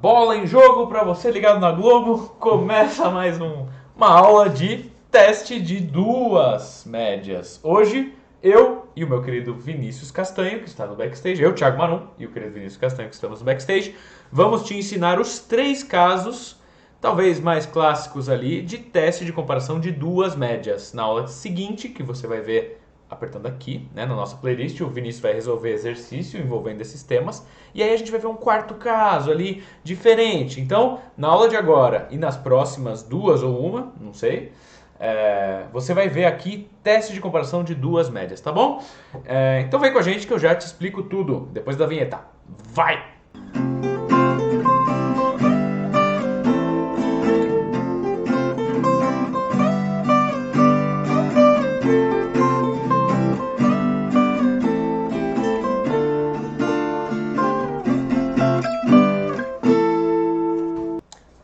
Bola em jogo para você ligado na Globo. Começa mais uma aula de teste de duas médias. Hoje, eu e o meu querido Vinícius Castanho, que está no backstage, eu, Thiago Marum, e o querido Vinícius Castanho, que estamos no backstage, vamos te ensinar os 3 casos, talvez mais clássicos ali, de teste de comparação de duas médias. Na aula seguinte, que você vai ver apertando aqui, né, na nossa playlist, o Vinícius vai resolver exercício envolvendo esses temas, e aí a gente vai ver um quarto caso ali, diferente. Então, na aula de agora e nas próximas 2 ou uma, não sei, você vai ver aqui teste de comparação de duas médias, tá bom? Então vem com a gente que eu já te explico tudo, depois da vinheta. Vai!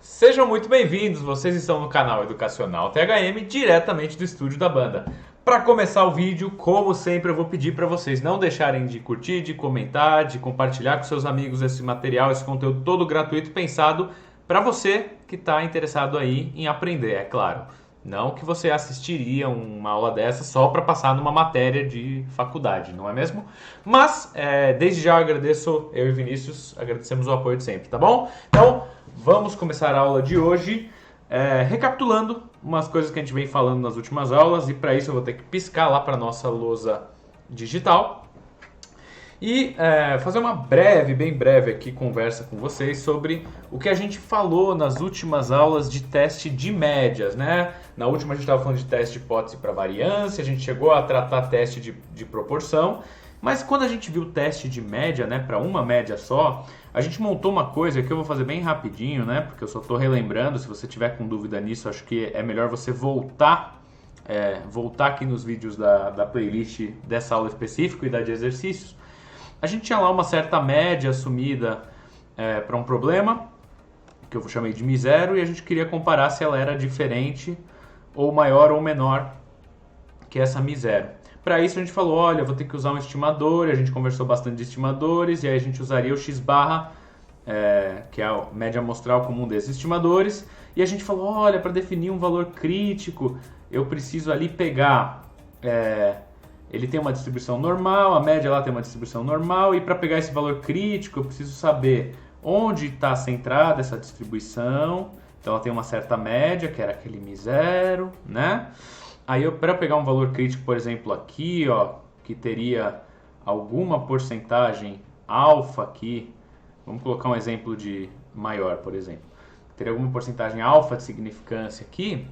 Sejam muito bem-vindos, vocês estão no canal Educacional THM, diretamente do estúdio da banda. Para começar o vídeo, como sempre, eu vou pedir para vocês não deixarem de curtir, de comentar, de compartilhar com seus amigos esse material, esse conteúdo todo gratuito, pensado para você que está interessado aí em aprender, é claro. Não que você assistiria uma aula dessa só para passar numa matéria de faculdade, não é mesmo? Mas, desde já eu agradeço, eu e Vinícius, agradecemos o apoio de sempre, tá bom? Então, vamos começar a aula de hoje recapitulando umas coisas que a gente vem falando nas últimas aulas, e para isso eu vou ter que piscar lá para a nossa lousa digital e fazer uma breve, bem breve aqui conversa com vocês sobre o que a gente falou nas últimas aulas de teste de médias, né? Na última a gente estava falando de teste de hipótese para variância, a gente chegou a tratar teste de proporção, mas quando a gente viu o teste de média, né, para uma média só, a gente montou uma coisa que eu vou fazer bem rapidinho, né, porque eu só estou relembrando. Se você tiver com dúvida nisso, acho que é melhor você voltar aqui nos vídeos da playlist dessa aula específica e da de exercícios. A gente tinha lá uma certa média assumida para um problema, que eu chamei de μ0, e a gente queria comparar se ela era diferente ou maior ou menor que essa μ0. Para isso a gente falou, olha, eu vou ter que usar um estimador, e a gente conversou bastante de estimadores, e aí a gente usaria o x barra, que é a média amostral comum desses estimadores, e a gente falou, olha, para definir um valor crítico, eu preciso ali pegar, ele tem uma distribuição normal, a média lá tem uma distribuição normal, e para pegar esse valor crítico eu preciso saber onde está centrada essa distribuição. Então ela tem uma certa média, que era aquele μ0, né? Aí para pegar um valor crítico, por exemplo, aqui, ó, que teria alguma porcentagem alfa aqui, vamos colocar um exemplo de maior, por exemplo. Teria alguma porcentagem alfa de significância aqui,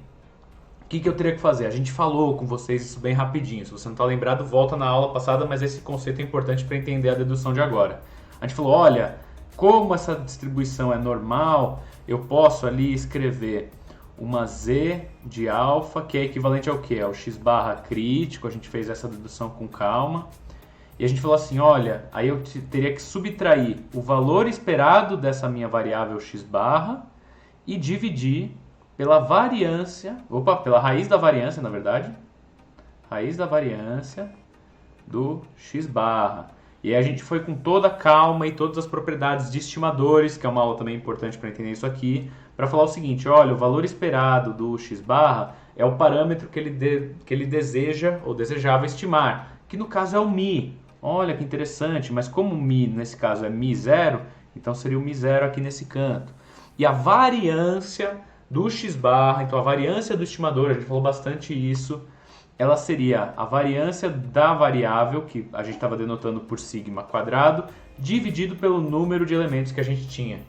o que eu teria que fazer? A gente falou com vocês isso bem rapidinho. Se você não está lembrado, volta na aula passada, mas esse conceito é importante para entender a dedução de agora. A gente falou, olha, como essa distribuição é normal, eu posso ali escrever uma z de alfa, que é equivalente ao quê? Ao x barra crítico. A gente fez essa dedução com calma. E a gente falou assim, olha, aí eu teria que subtrair o valor esperado dessa minha variável x barra e dividir pela variância, pela raiz da variância, na verdade, raiz da variância do x barra. E aí a gente foi com toda a calma e todas as propriedades de estimadores, que é uma aula também importante para entender isso aqui, para falar o seguinte, olha, o valor esperado do x barra é o parâmetro que ele deseja ou desejava estimar, que no caso é o μ. Olha que interessante, mas como o μ nesse caso é μ0, então seria o μ0 aqui nesse canto. E a variância do x barra, então a variância do estimador, a gente falou bastante isso, ela seria a variância da variável, que a gente estava denotando por sigma quadrado, dividido pelo número de elementos que a gente tinha.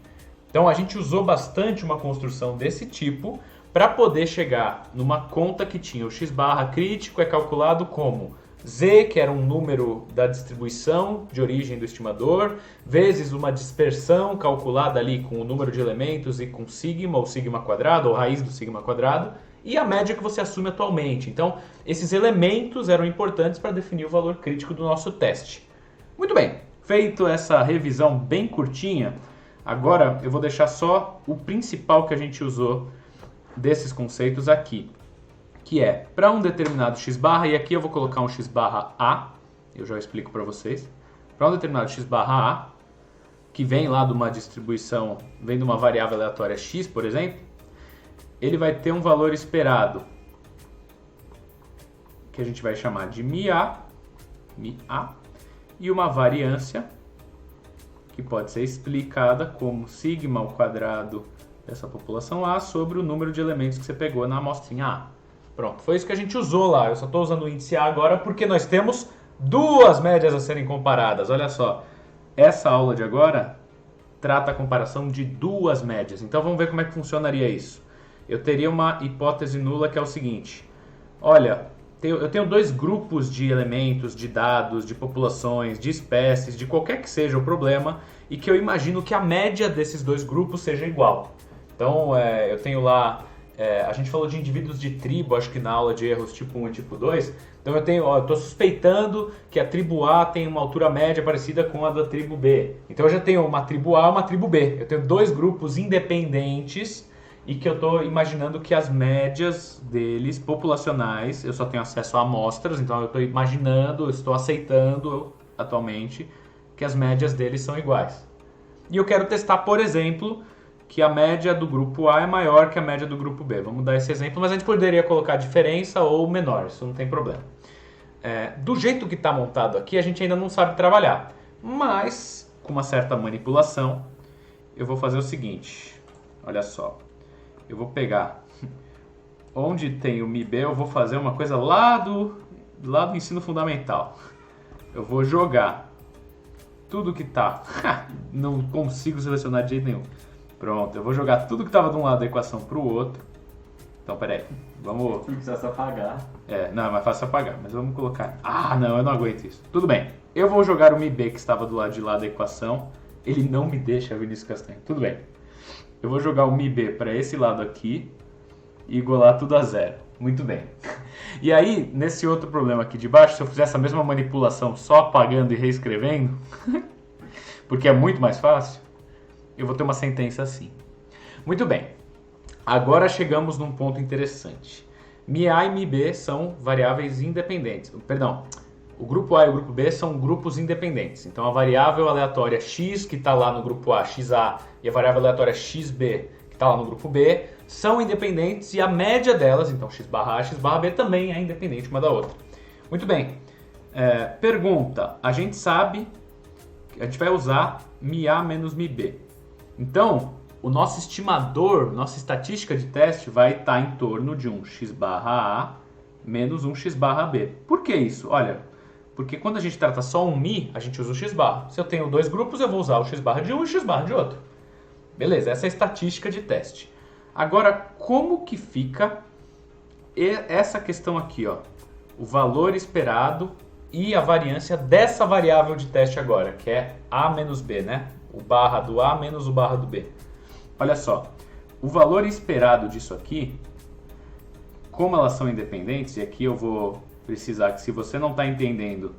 Então a gente usou bastante uma construção desse tipo para poder chegar numa conta que tinha o x barra crítico é calculado como z, que era um número da distribuição de origem do estimador, vezes uma dispersão calculada ali com o número de elementos e com sigma, ou sigma quadrado, ou raiz do sigma quadrado, e a média que você assume atualmente. Então, esses elementos eram importantes para definir o valor crítico do nosso teste. Muito bem, feito essa revisão bem curtinha, agora eu vou deixar só o principal que a gente usou desses conceitos aqui, que é para um determinado x barra, e aqui eu vou colocar um x barra A, eu já explico para vocês, para um determinado x barra A, que vem lá de uma distribuição, vem de uma variável aleatória x, por exemplo, ele vai ter um valor esperado, que a gente vai chamar de μA, e uma variância, que pode ser explicada como sigma ao quadrado dessa população A sobre o número de elementos que você pegou na amostrinha A. Pronto, foi isso que a gente usou lá. Eu só estou usando o índice A agora porque nós temos duas médias a serem comparadas. Olha só, essa aula de agora trata a comparação de duas médias. Então vamos ver como é que funcionaria isso. Eu teria uma hipótese nula que é o seguinte. Olha, eu tenho dois grupos de elementos, de dados, de populações, de espécies, de qualquer que seja o problema, e que eu imagino que a média desses dois grupos seja igual. Então, eu tenho lá, a gente falou de indivíduos de tribo, acho que na aula de erros tipo 1 e tipo 2. Então eu estou suspeitando que a tribo A tem uma altura média parecida com a da tribo B. Então eu já tenho uma tribo A e uma tribo B. Eu tenho dois grupos independentes e que eu estou imaginando que as médias deles, populacionais, eu só tenho acesso a amostras, então eu estou imaginando, eu estou aceitando atualmente que as médias deles são iguais. E eu quero testar, por exemplo, que a média do grupo A é maior que a média do grupo B. Vamos dar esse exemplo, mas a gente poderia colocar diferença ou menor, isso não tem problema. Do jeito que está montado aqui, a gente ainda não sabe trabalhar, mas com uma certa manipulação, eu vou fazer o seguinte, olha só. Eu vou pegar onde tem o MIB, eu vou fazer uma coisa lá do ensino fundamental. Eu vou jogar tudo que tá. Não consigo selecionar de jeito nenhum. Pronto, eu vou jogar tudo que estava de um lado da equação para o outro. Então, peraí, vamos... Se precisasse apagar. Não, é mais fácil apagar, mas vamos colocar... não, eu não aguento isso. Tudo bem, eu vou jogar o MIB que estava do lado de lá da equação. Ele não me deixa, Vinícius Castanho. Tudo bem. Eu vou jogar o MIB para esse lado aqui e igualar tudo a zero. Muito bem. E aí, nesse outro problema aqui de baixo, se eu fizer essa mesma manipulação só apagando e reescrevendo, porque é muito mais fácil, eu vou ter uma sentença assim. Muito bem. Agora chegamos num ponto interessante. MA e MB são variáveis independentes. Perdão, o grupo A e o grupo B são grupos independentes. Então a variável aleatória x, que está lá no grupo A, xa, e a variável aleatória xb, que está lá no grupo B, são independentes e a média delas, então x barra A, x barra B, também é independente uma da outra. Muito bem. Pergunta. A gente sabe que a gente vai usar MA menos MB. Então, o nosso estimador, nossa estatística de teste vai estar em torno de um x barra A menos um x barra B. Por que isso? Olha, porque quando a gente trata só um Mi, a gente usa o x barra. Se eu tenho dois grupos, eu vou usar o x barra de um e o x barra de outro. Beleza, essa é a estatística de teste. Agora, como que fica essa questão aqui, ó? O valor esperado e a variância dessa variável de teste agora, que é A menos B, né? O barra do A menos o barra do B. Olha só, o valor esperado disso aqui, como elas são independentes, e aqui eu vou precisar que, se você não está entendendo,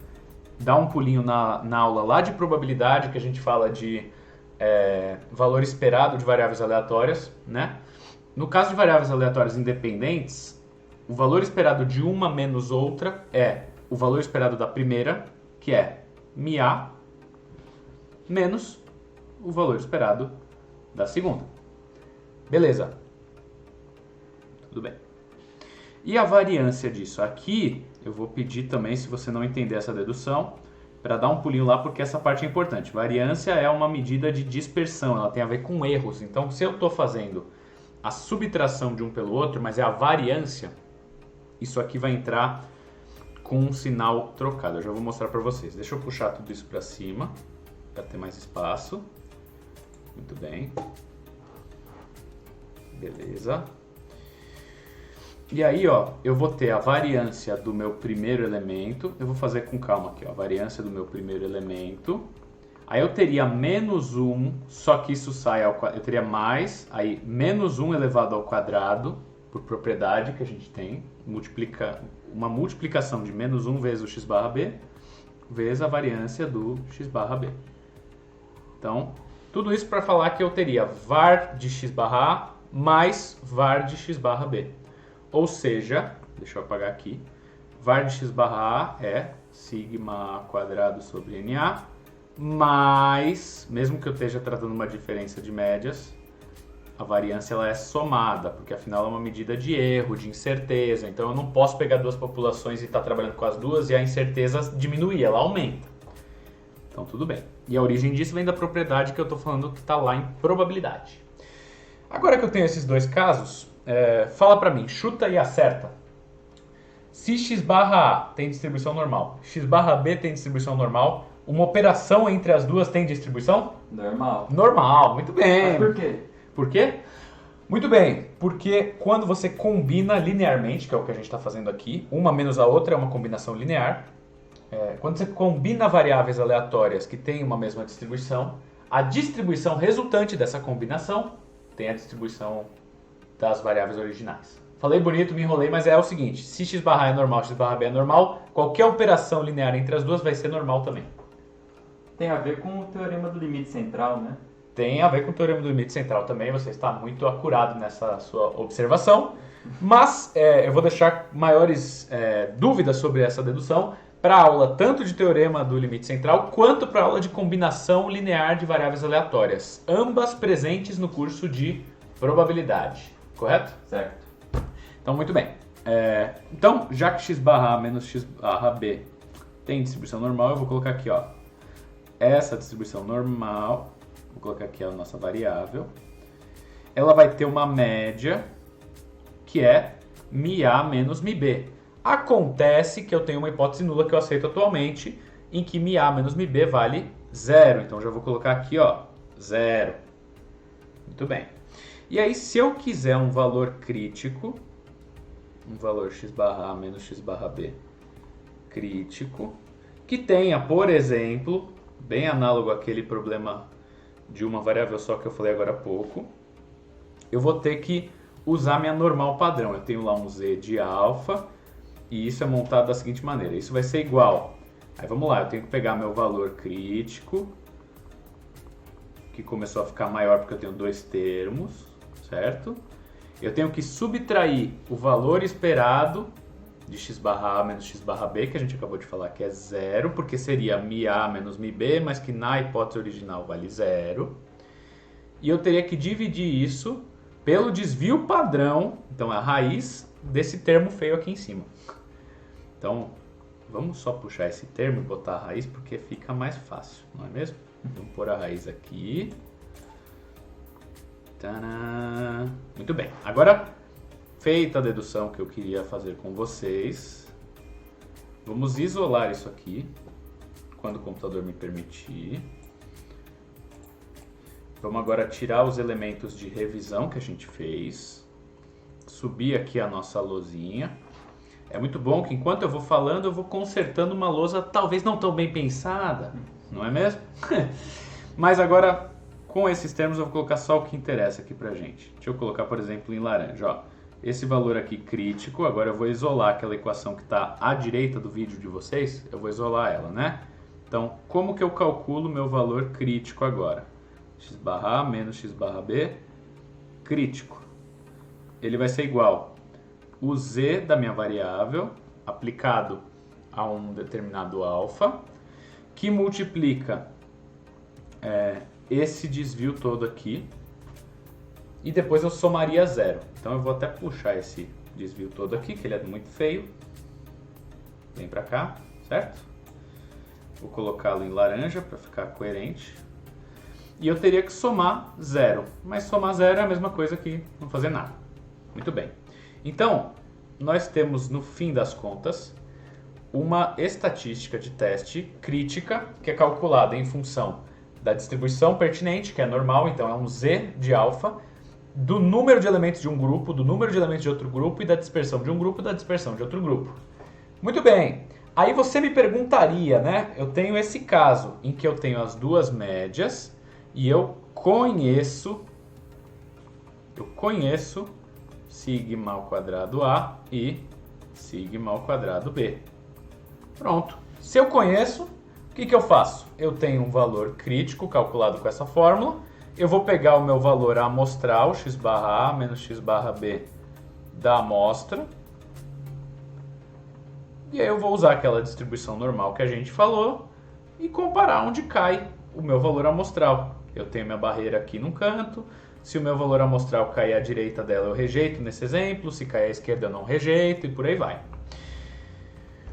dá um pulinho na aula lá de probabilidade, que a gente fala de valor esperado de variáveis aleatórias, né? No caso de variáveis aleatórias independentes, o valor esperado de uma menos outra é o valor esperado da primeira, que é MA, menos o valor esperado da segunda. Beleza. Tudo bem. E a variância disso? Aqui eu vou pedir também, se você não entender essa dedução, para dar um pulinho lá, porque essa parte é importante. Variância é uma medida de dispersão, ela tem a ver com erros. Então, se eu estou fazendo a subtração de um pelo outro, mas é a variância, isso aqui vai entrar com um sinal trocado. Eu já vou mostrar para vocês. Deixa eu puxar tudo isso para cima, para ter mais espaço. Muito bem. Beleza. E aí, ó, eu vou ter a variância do meu primeiro elemento. Eu vou fazer com calma aqui, ó. A variância do meu primeiro elemento. Aí eu teria menos 1, só que isso sai ao quadrado. Eu teria mais, aí menos 1 elevado ao quadrado, por propriedade que a gente tem. Uma multiplicação de menos 1 vezes o x barra b, vezes a variância do x barra b. Então, tudo isso para falar que eu teria var de x barra a mais var de x barra b. Ou seja, deixa eu apagar aqui, var de x barra a é sigma a quadrado sobre na mas, mesmo que eu esteja tratando uma diferença de médias, a variância ela é somada, porque afinal é uma medida de erro, de incerteza. Então eu não posso pegar duas populações e estar trabalhando com as duas e a incerteza diminuir, ela aumenta. Então tudo bem. E a origem disso vem da propriedade que eu estou falando que está lá em probabilidade. Agora que eu tenho esses dois casos, fala para mim, chuta e acerta. Se x barra A tem distribuição normal, x barra B tem distribuição normal, uma operação entre as duas tem distribuição? Normal. Normal, muito bem. Mas por quê? Por quê? Muito bem, porque quando você combina linearmente, que é o que a gente está fazendo aqui, uma menos a outra é uma combinação linear. Quando você combina variáveis aleatórias que têm uma mesma distribuição, a distribuição resultante dessa combinação tem a distribuição das variáveis originais. Falei bonito, me enrolei, mas é o seguinte, se x barra A é normal, x barra B é normal, qualquer operação linear entre as duas vai ser normal também. Tem a ver com o teorema do limite central, né? Tem a ver com o teorema do limite central também, você está muito acurado nessa sua observação, mas eu vou deixar maiores dúvidas sobre essa dedução para a aula tanto de teorema do limite central quanto para a aula de combinação linear de variáveis aleatórias, ambas presentes no curso de probabilidade, correto? Certo. Então, muito bem. Então, já que x barra A menos x barra B tem distribuição normal, eu vou colocar aqui, ó, essa distribuição normal, vou colocar aqui a nossa variável, ela vai ter uma média que é μA menos μB. Acontece que eu tenho uma hipótese nula que eu aceito atualmente, em que μA menos μB vale 0. Então, já vou colocar aqui, ó, 0. Muito bem. E aí, se eu quiser um valor crítico, um valor x barra A menos x barra B crítico, que tenha, por exemplo, bem análogo àquele problema de uma variável só que eu falei agora há pouco, eu vou ter que usar minha normal padrão. Eu tenho lá um z de alfa e isso é montado da seguinte maneira. Isso vai ser igual. Aí vamos lá, eu tenho que pegar meu valor crítico, que começou a ficar maior porque eu tenho dois termos, certo? Eu tenho que subtrair o valor esperado de x barra A menos x barra B, que a gente acabou de falar que é 0, porque seria μA menos μB, mas que na hipótese original vale 0. E eu teria que dividir isso pelo desvio padrão, então a raiz desse termo feio aqui em cima. Então, vamos só puxar esse termo e botar a raiz, porque fica mais fácil, não é mesmo? Vamos pôr a raiz aqui. Tadã! Muito bem. Agora, feita a dedução que eu queria fazer com vocês, vamos isolar isso aqui, quando o computador me permitir. Vamos agora tirar os elementos de revisão que a gente fez, subir aqui a nossa lousinha. É muito bom que enquanto eu vou falando, eu vou consertando uma lousa talvez não tão bem pensada, não é mesmo? Mas agora, com esses termos, eu vou colocar só o que interessa aqui pra gente. Deixa eu colocar, por exemplo, em laranja, ó. Esse valor aqui crítico, agora eu vou isolar aquela equação que está à direita do vídeo de vocês, eu vou isolar ela, né? Então, como que eu calculo meu valor crítico agora? X barra A menos x barra B crítico. Ele vai ser igual o z da minha variável aplicado a um determinado alfa, que multiplica esse desvio todo aqui, e depois eu somaria 0. Então eu vou até puxar esse desvio todo aqui, que ele é muito feio. Vem pra cá, certo? Vou colocá-lo em laranja para ficar coerente. E eu teria que somar 0. Mas somar 0 é a mesma coisa que não fazer nada. Muito bem. Então, nós temos, no fim das contas, uma estatística de teste crítica, que é calculada em função da distribuição pertinente, que é normal, então é um z de alfa, do número de elementos de um grupo, do número de elementos de outro grupo e da dispersão de um grupo e da dispersão de outro grupo. Muito bem. Aí você me perguntaria, né? Eu tenho esse caso em que eu tenho as duas médias e eu conheço sigma ao quadrado A e sigma ao quadrado B. Pronto. Se eu conheço, o que eu faço? Eu tenho um valor crítico calculado com essa fórmula. Eu vou pegar o meu valor amostral, x barra A menos x barra B da amostra. E aí eu vou usar aquela distribuição normal que a gente falou e comparar onde cai o meu valor amostral. Eu tenho minha barreira aqui no canto. Se o meu valor amostral cair à direita dela, eu rejeito nesse exemplo. Se cair à esquerda, eu não rejeito e por aí vai.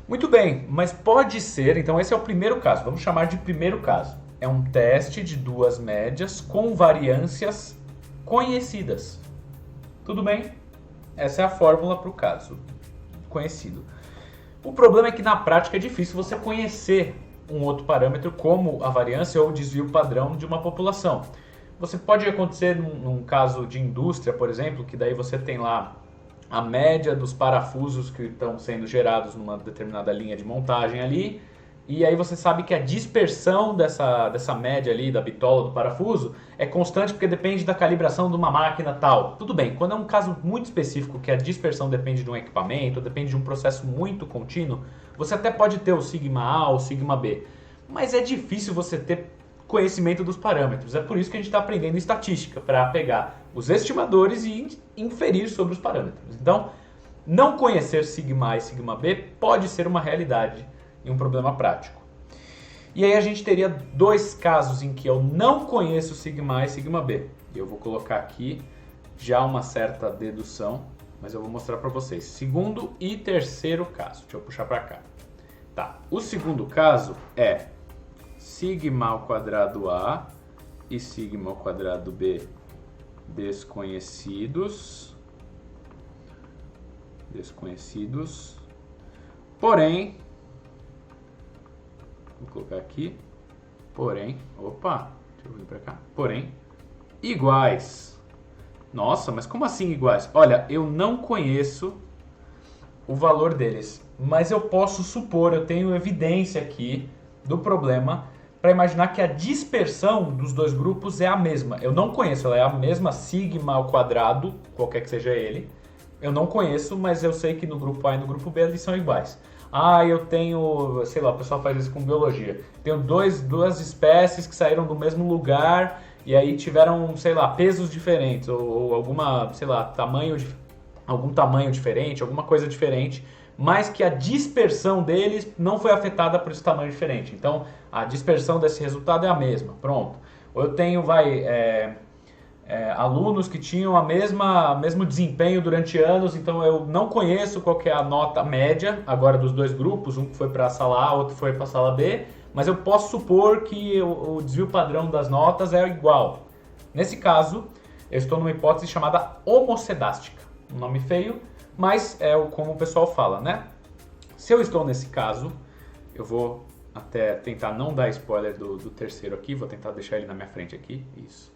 Muito bem, mas pode ser... Então esse é o primeiro caso. Vamos chamar de primeiro caso. É um teste de duas médias com variâncias conhecidas. Tudo bem? Essa é a fórmula para o caso conhecido. O problema é que na prática é difícil você conhecer um outro parâmetro como a variância ou o desvio padrão de uma população. Você pode acontecer num caso de indústria, por exemplo, que daí você tem lá a média dos parafusos que estão sendo gerados numa determinada linha de montagem ali, e aí você sabe que a dispersão dessa média ali, da bitola do parafuso, é constante porque depende da calibração de uma máquina tal. Tudo bem, quando é um caso muito específico, que a dispersão depende de um equipamento, depende de um processo muito contínuo, você até pode ter o sigma A ou o sigma B, mas é difícil você ter conhecimento dos parâmetros. É por isso que a gente está aprendendo estatística, para pegar os estimadores e inferir sobre os parâmetros. Então, não conhecer sigma A e sigma B pode ser uma realidade e um problema prático. E aí a gente teria dois casos em que eu não conheço sigma A e sigma B. Eu vou colocar aqui já uma certa dedução, mas eu vou mostrar para vocês. Segundo e terceiro caso. Deixa eu puxar para cá. Tá. O segundo caso é sigma ao quadrado A e sigma ao quadrado B desconhecidos. Porém, vou colocar aqui, porém, deixa eu vir para cá, porém, iguais. Nossa, mas como assim iguais? Olha, eu não conheço o valor deles, mas eu posso supor, eu tenho evidência aqui do problema para imaginar que a dispersão dos dois grupos é a mesma. Eu não conheço, ela é a mesma sigma ao quadrado, qualquer que seja ele. Eu não conheço, mas eu sei que no grupo A e no grupo B eles são iguais. Ah, eu tenho, sei lá, o pessoal faz isso com biologia. Tenho duas espécies que saíram do mesmo lugar e aí tiveram, sei lá, pesos diferentes ou alguma, sei lá, algum tamanho diferente, alguma coisa diferente, mas que a dispersão deles não foi afetada por esse tamanho diferente. Então, a dispersão desse resultado é a mesma. Pronto. Ou eu tenho, alunos que tinham mesmo desempenho durante anos, então eu não conheço qual que é a nota média agora dos dois grupos, um que foi para a sala A, outro foi para a sala B, mas eu posso supor que o desvio padrão das notas é igual. Nesse caso, eu estou numa hipótese chamada homocedástica. Um nome feio, mas é como o pessoal fala, né? Se eu estou nesse caso, eu vou até tentar não dar spoiler do terceiro aqui, vou tentar deixar ele na minha frente aqui, isso.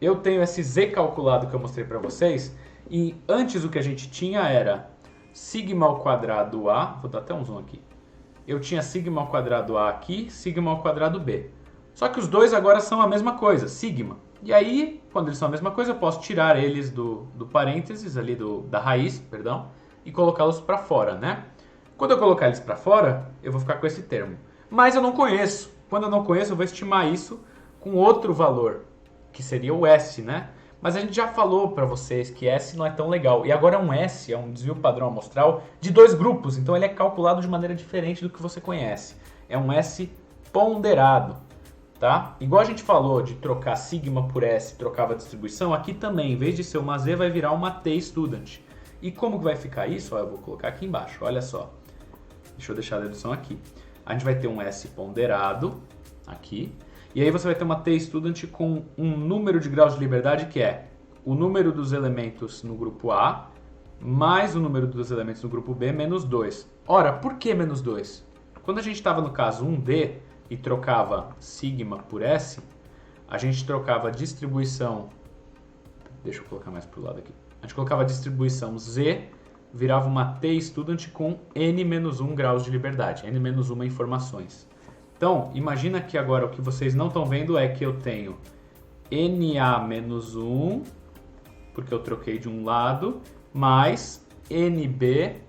Eu tenho esse Z calculado que eu mostrei para vocês, e antes o que a gente tinha era sigma ao quadrado A, vou dar até um zoom aqui. Eu tinha sigma ao quadrado A aqui, sigma ao quadrado B. Só que os dois agora são a mesma coisa, sigma. E aí, quando eles são a mesma coisa, eu posso tirar eles do parênteses, ali da raiz, perdão, e colocá-los para fora, né? Quando eu colocar eles para fora, eu vou ficar com esse termo. Mas eu não conheço. Quando eu não conheço, eu vou estimar isso com outro valor, que seria o S, né? Mas a gente já falou para vocês que S não é tão legal. E agora um S é um desvio padrão amostral de dois grupos, então ele é calculado de maneira diferente do que você conhece. É um S ponderado, tá? Igual a gente falou de trocar sigma por S, trocava a distribuição, aqui também, em vez de ser uma Z, vai virar uma T student. E como que vai ficar isso? Ó, eu vou colocar aqui embaixo, olha só. Deixa eu deixar a dedução aqui. A gente vai ter um S ponderado, aqui. E aí você vai ter uma T student com um número de graus de liberdade que é o número dos elementos no grupo A mais o número dos elementos no grupo B menos 2. Ora, por que menos 2? Quando a gente estava no caso 1D e trocava sigma por S, a gente trocava a distribuição... Deixa eu colocar mais para o lado aqui. A gente colocava a distribuição Z, virava uma T student com N-1 graus de liberdade, N-1 informações. Então, imagina que agora o que vocês não estão vendo é que eu tenho NA-1, porque eu troquei de um lado, mais NB-1.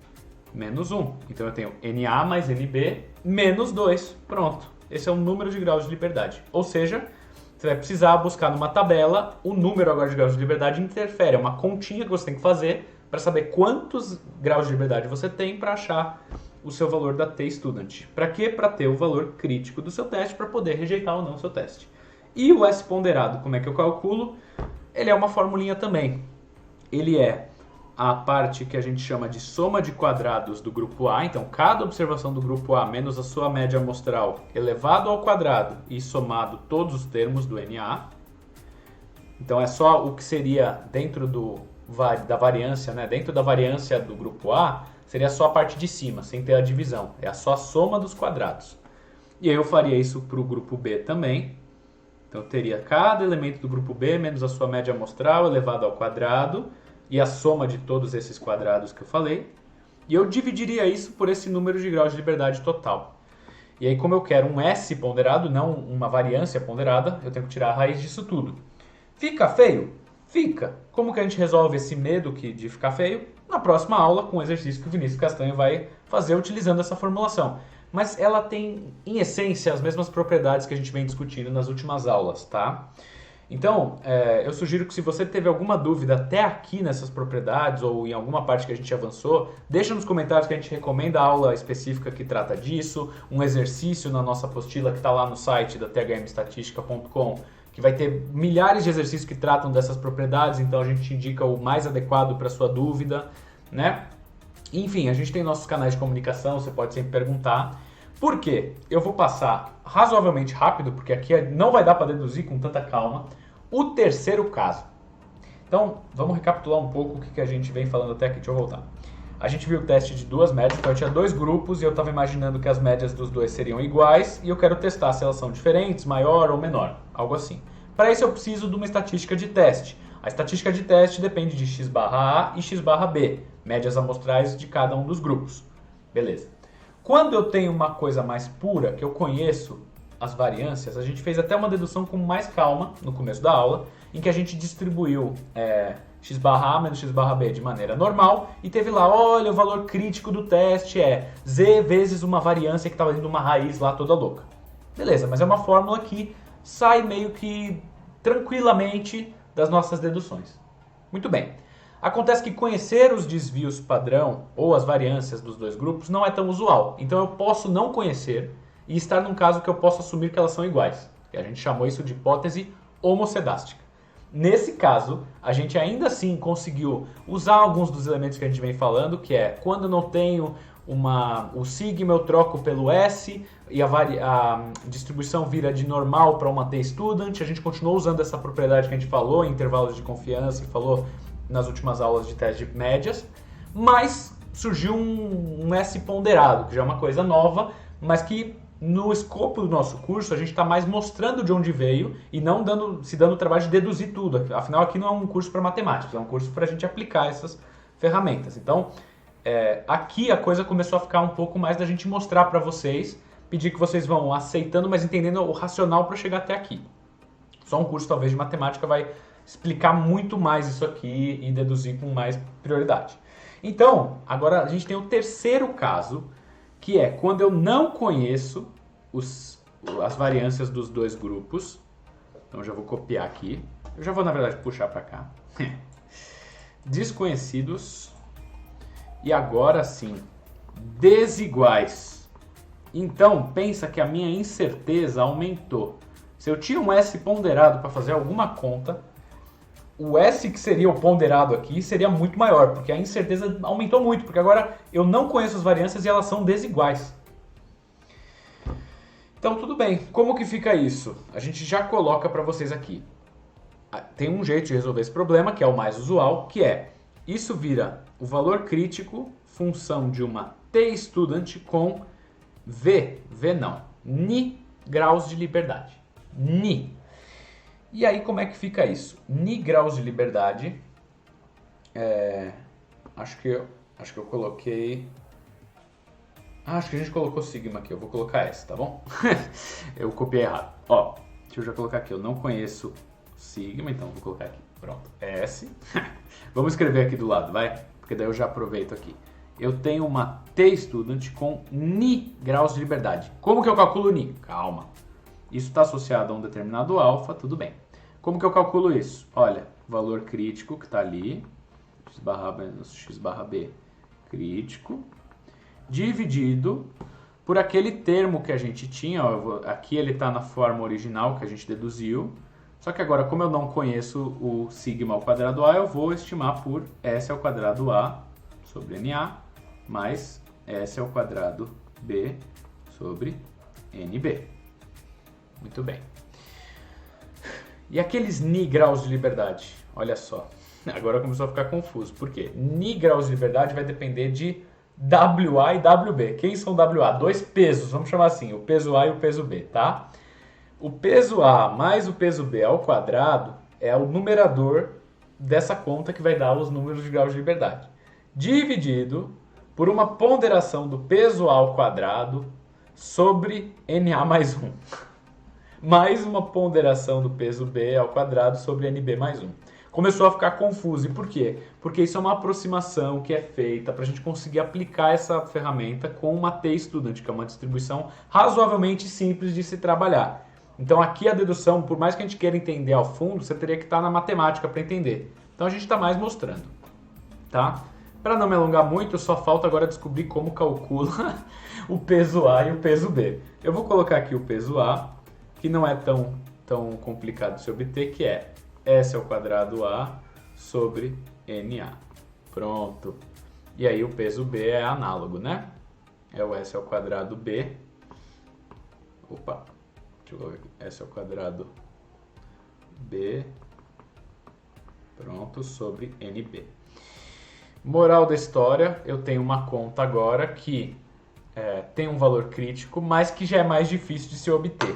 Então eu tenho NA mais NB menos 2. Pronto. Esse é o número de graus de liberdade. Ou seja, você vai precisar buscar numa tabela o número agora de graus de liberdade interfere. É uma continha que você tem que fazer para saber quantos graus de liberdade você tem para achar o seu valor da t-student. Para quê? Para ter o valor crítico do seu teste, para poder rejeitar ou não o seu teste. E o S ponderado, como é que eu calculo? Ele é uma formulinha também. Ele é a parte que a gente chama de soma de quadrados do grupo A. Então, cada observação do grupo A menos a sua média amostral elevado ao quadrado e somado todos os termos do NA. Então, é só o que seria dentro da variância, né? Dentro da variância do grupo A, seria só a parte de cima, sem ter a divisão. É só a soma dos quadrados. E aí eu faria isso para o grupo B também. Então, eu teria cada elemento do grupo B menos a sua média amostral elevado ao quadrado e a soma de todos esses quadrados que eu falei. E eu dividiria isso por esse número de graus de liberdade total. E aí, como eu quero um S ponderado, não uma variância ponderada, eu tenho que tirar a raiz disso tudo. Fica feio? Fica. Como que a gente resolve esse medo de ficar feio? Na próxima aula, com o exercício que o Vinícius Castanho vai fazer utilizando essa formulação. Mas ela tem, em essência, as mesmas propriedades que a gente vem discutindo nas últimas aulas, tá? Então, eu sugiro que se você teve alguma dúvida até aqui nessas propriedades ou em alguma parte que a gente avançou, deixa nos comentários que a gente recomenda a aula específica que trata disso, um exercício na nossa apostila que está lá no site da thmestatistica.com, que vai ter milhares de exercícios que tratam dessas propriedades, então a gente indica o mais adequado para a sua dúvida, né? Enfim, a gente tem nossos canais de comunicação, você pode sempre perguntar. Por quê? Eu vou passar razoavelmente rápido, porque aqui não vai dar para deduzir com tanta calma, o terceiro caso. Então, vamos recapitular um pouco o que a gente vem falando até aqui. Deixa eu voltar. A gente viu o teste de duas médias, então eu tinha dois grupos e eu estava imaginando que as médias dos dois seriam iguais e eu quero testar se elas são diferentes, maior ou menor, algo assim. Para isso eu preciso de uma estatística de teste. A estatística de teste depende de x barra A e x barra B, médias amostrais de cada um dos grupos. Beleza. Quando eu tenho uma coisa mais pura, que eu conheço as variâncias, a gente fez até uma dedução com mais calma no começo da aula, em que a gente distribuiu x barra A menos x barra B de maneira normal e teve lá, olha, o valor crítico do teste é z vezes uma variância que estava dentro de uma raiz lá toda louca. Beleza, mas é uma fórmula que sai meio que tranquilamente das nossas deduções. Muito bem. Acontece que conhecer os desvios padrão ou as variâncias dos dois grupos não é tão usual. Então eu posso não conhecer e estar num caso que eu posso assumir que elas são iguais. A gente chamou isso de hipótese homocedástica. Nesse caso, a gente ainda assim conseguiu usar alguns dos elementos que a gente vem falando, que é quando eu não tenho o sigma eu troco pelo S e a distribuição vira de normal para uma t-student. A gente continuou usando essa propriedade que a gente falou em intervalos de confiança e falou nas últimas aulas de teste de médias, mas surgiu um S ponderado, que já é uma coisa nova, mas que no escopo do nosso curso a gente está mais mostrando de onde veio e não se dando o trabalho de deduzir tudo. Afinal, aqui não é um curso para matemática, é um curso para a gente aplicar essas ferramentas. Então, aqui a coisa começou a ficar um pouco mais da gente mostrar para vocês, pedir que vocês vão aceitando, mas entendendo o racional para chegar até aqui. Só um curso talvez de matemática vai explicar muito mais isso aqui e deduzir com mais prioridade. Então, agora a gente tem o terceiro caso, que é quando eu não conheço as variâncias dos dois grupos. Então, eu já vou copiar aqui. Eu já vou, na verdade, puxar para cá. Desconhecidos. E agora sim, desiguais. Então, pensa que a minha incerteza aumentou. Se eu tiro um S ponderado para fazer alguma conta, o S que seria o ponderado aqui seria muito maior, porque a incerteza aumentou muito, porque agora eu não conheço as variâncias e elas são desiguais. Então tudo bem, como que fica isso? A gente já coloca para vocês aqui. Tem um jeito de resolver esse problema, que é o mais usual, que é isso vira o valor crítico, função de uma t-student com ni graus de liberdade. Ni. E aí, como é que fica isso? Ni graus de liberdade, acho que eu coloquei... acho que a gente colocou sigma aqui, eu vou colocar S, tá bom? Eu copiei errado. Ó, deixa eu já colocar aqui, eu não conheço sigma, então vou colocar aqui. Pronto, S. Vamos escrever aqui do lado, vai? Porque daí eu já aproveito aqui. Eu tenho uma t-student com ni graus de liberdade. Como que eu calculo ni? Calma. Isso está associado a um determinado alfa, tudo bem. Como que eu calculo isso? Olha, valor crítico que está ali, x barra B crítico, dividido por aquele termo que a gente tinha. Ó, aqui ele está na forma original que a gente deduziu. Só que agora, como eu não conheço o sigma ao quadrado A, eu vou estimar por S ao quadrado A sobre NA mais S ao quadrado B sobre NB. Muito bem. E aqueles ni graus de liberdade? Olha só. Agora começou a ficar confuso. Por quê? Ni graus de liberdade vai depender de WA e WB. Quem são WA? Dois pesos, vamos chamar assim, o peso A e o peso B, tá? O peso A mais o peso B ao quadrado é o numerador dessa conta que vai dar os números de graus de liberdade. Dividido por uma ponderação do peso A ao quadrado sobre NA mais 1. Mais uma ponderação do peso B ao quadrado sobre NB mais 1. Começou a ficar confuso. E por quê? Porque isso é uma aproximação que é feita para a gente conseguir aplicar essa ferramenta com uma T-Student, que é uma distribuição razoavelmente simples de se trabalhar. Então aqui a dedução, por mais que a gente queira entender ao fundo, você teria que estar na matemática para entender. Então a gente está mais mostrando. Tá? Para não me alongar muito, só falta agora descobrir como calcula o peso A e o peso B. Eu vou colocar aqui o peso A, que não é tão complicado de se obter, que é S ao quadrado A sobre NA. Pronto. E aí o peso B é análogo, né? É o S ao quadrado B. Opa. Deixa eu colocar aqui. S ao quadrado B. Pronto, sobre NB. Moral da história, eu tenho uma conta agora que tem um valor crítico, mas que já é mais difícil de se obter.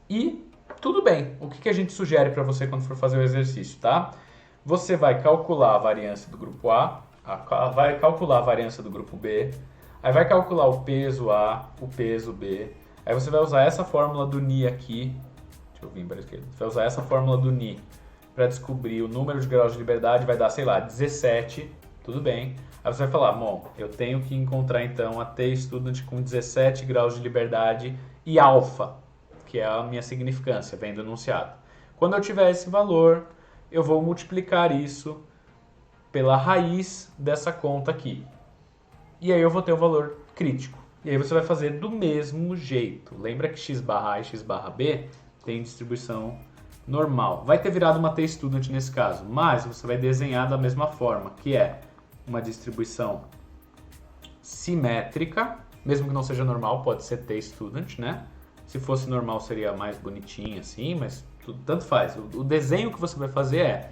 E tudo bem, o que a gente sugere para você quando for fazer o exercício, tá? Você vai calcular a variância do grupo A, vai calcular a variância do grupo B, aí vai calcular o peso A, o peso B, aí você vai usar essa fórmula do Ni aqui, deixa eu vir para a esquerda, você vai usar essa fórmula do Ni para descobrir o número de graus de liberdade, vai dar, sei lá, 17, tudo bem. Aí você vai falar, bom, eu tenho que encontrar então a T-Student com 17 graus de liberdade e alfa, que é a minha significância, vem do enunciado. Quando eu tiver esse valor, eu vou multiplicar isso pela raiz dessa conta aqui. E aí eu vou ter o valor crítico. E aí você vai fazer do mesmo jeito. Lembra que x barra A e x barra B tem distribuição normal. Vai ter virado uma T-Student nesse caso, mas você vai desenhar da mesma forma, que é uma distribuição simétrica, mesmo que não seja normal, pode ser T-Student, né? Se fosse normal seria mais bonitinho assim, mas tanto faz. O desenho que você vai fazer é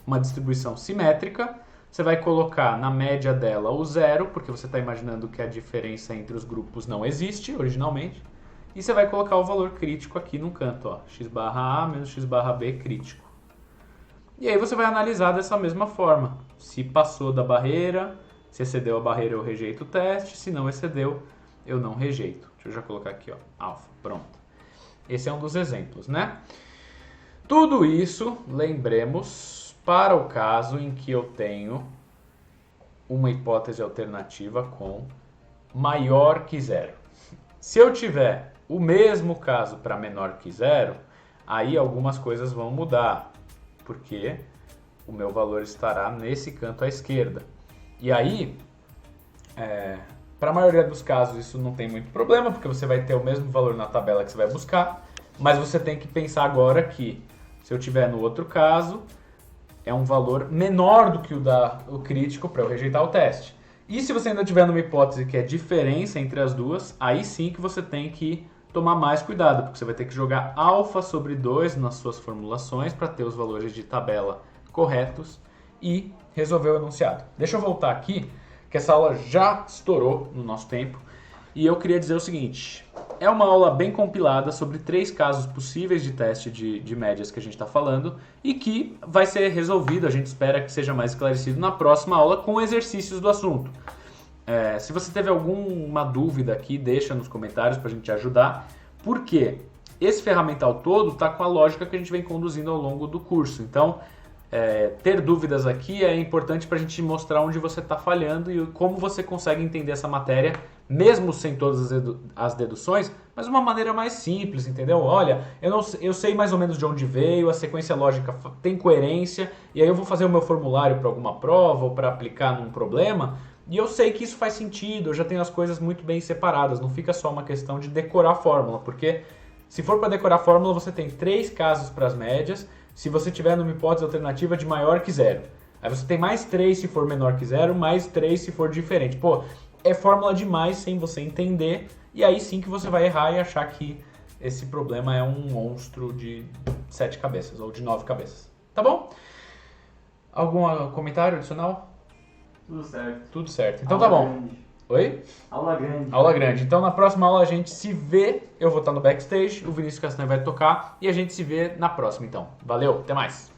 uma distribuição simétrica. Você vai colocar na média dela o zero, porque você está imaginando que a diferença entre os grupos não existe originalmente. E você vai colocar o valor crítico aqui no canto, ó, x barra A menos x barra B crítico. E aí você vai analisar dessa mesma forma. Se passou da barreira, se excedeu a barreira eu rejeito o teste, se não excedeu eu não rejeito. Deixa eu já colocar aqui, ó, alfa, pronto. Esse é um dos exemplos, né? Tudo isso, lembremos, para o caso em que eu tenho uma hipótese alternativa com maior que zero. Se eu tiver o mesmo caso para menor que zero, aí algumas coisas vão mudar, porque o meu valor estará nesse canto à esquerda. E aí, para a maioria dos casos isso não tem muito problema, porque você vai ter o mesmo valor na tabela que você vai buscar, mas você tem que pensar agora que, se eu tiver no outro caso, é um valor menor do que o crítico para eu rejeitar o teste. E se você ainda tiver numa hipótese que é diferença entre as duas, aí sim que você tem que tomar mais cuidado, porque você vai ter que jogar alfa sobre 2 nas suas formulações para ter os valores de tabela corretos e resolver o enunciado. Deixa eu voltar aqui, que essa aula já estourou no nosso tempo, e eu queria dizer o seguinte: é uma aula bem compilada sobre 3 casos possíveis de teste de médias que a gente está falando e que vai ser resolvido, a gente espera que seja mais esclarecido na próxima aula com exercícios do assunto. Se você teve alguma dúvida aqui, deixa nos comentários para a gente ajudar, porque esse ferramental todo está com a lógica que a gente vem conduzindo ao longo do curso. Então, ter dúvidas aqui é importante para a gente mostrar onde você está falhando e como você consegue entender essa matéria, mesmo sem todas as deduções, mas de uma maneira mais simples, entendeu? Olha, eu sei mais ou menos de onde veio, a sequência lógica tem coerência, e aí eu vou fazer o meu formulário para alguma prova ou para aplicar num problema, E eu sei que isso faz sentido, eu já tenho as coisas muito bem separadas, não fica só uma questão de decorar a fórmula, porque se for para decorar a fórmula, você tem 3 casos para as médias, se você tiver numa hipótese alternativa de maior que 0. Aí você tem mais 3 se for menor que 0, mais 3 se for diferente. Pô, é fórmula demais sem você entender, e aí sim que você vai errar e achar que esse problema é um monstro de 7 cabeças, ou de 9 cabeças. Tá bom? Algum comentário adicional? Tudo certo. Tudo certo. Então Aula tá bom. grande. Oi? Aula grande. Aula grande. Então na próxima aula a gente se vê. Eu vou estar no backstage, o Vinícius Castanho vai tocar e a gente se vê na próxima então. Valeu, até mais.